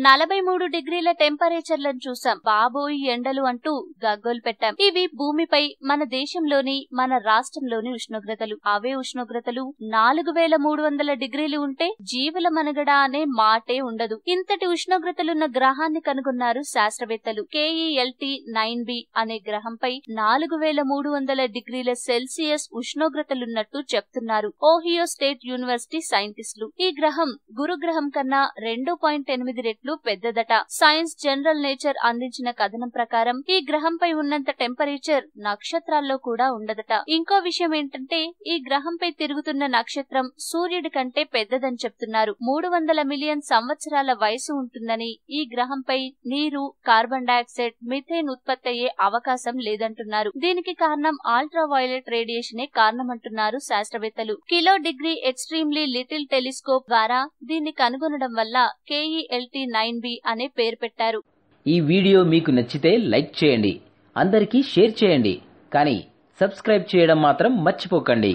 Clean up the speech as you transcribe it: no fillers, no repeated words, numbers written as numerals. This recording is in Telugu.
43 డిగ్రీల టెంపరేచర్లను చూసాం. బాబోయ్ ఎండలు అంటూ గగ్గోలు పెట్టాం. ఇవి భూమిపై మన దేశంలోని మన రాష్ట్రంలోని ఉష్ణోగ్రతలు. అవే ఉష్ణోగ్రతలు 4300 డిగ్రీలు ఉంటే జీవుల మనుగడ అనే మాటే ఉండదు. ఇంతటి ఉష్ణోగ్రతలున్న గ్రహాన్ని కనుగొన్నారు శాస్త్రవేత్తలు. KELT 9b అనే గ్రహంపై 4300 డిగ్రీల సెల్సియస్ ఉష్ణోగ్రతలున్నట్టు చెప్తున్నారు ఓహియో స్టేట్ యూనివర్సిటీ సైంటిస్టులు. ఈ గ్రహం గురుగ్రహం కన్నా 2.8 రెట్లు పెద్దదట. సైన్స్ జనరల్ నేచర్ అందించిన కథనం ప్రకారం ఈ గ్రహంపై ఉన్నంత టెంపరేచర్ నక్షత్రాల్లో కూడా ఉండదట. ఇంకో విషయం ఏంటంటే ఈ గ్రహంపై తిరుగుతున్న నక్షత్రం సూర్యుడి కంటే పెద్దదని చెప్తున్నారు. 300 మిలియన్ సంవత్సరాల వయసు ఉంటుందని, ఈ గ్రహంపై నీరు, కార్బన్ డయాక్సైడ్, మిథేన్ ఉత్పత్తి అయ్యే అవకాశం లేదంటున్నారు. దీనికి కారణం అల్ట్రా వైలెట్ రేడియేషనే కారణమంటున్నారు శాస్త్రవేత్తలు. Kilo degree extremely little telescope ద్వారా దీన్ని కనుగొనడం వల్ల KELT 9b అనే పేరు పెట్టారు. ఈ వీడియో మీకు నచ్చితే లైక్ చేయండి, అందరికీ షేర్ చేయండి, కానీ సబ్స్క్రైబ్ చేయడం మాత్రం మర్చిపోకండి.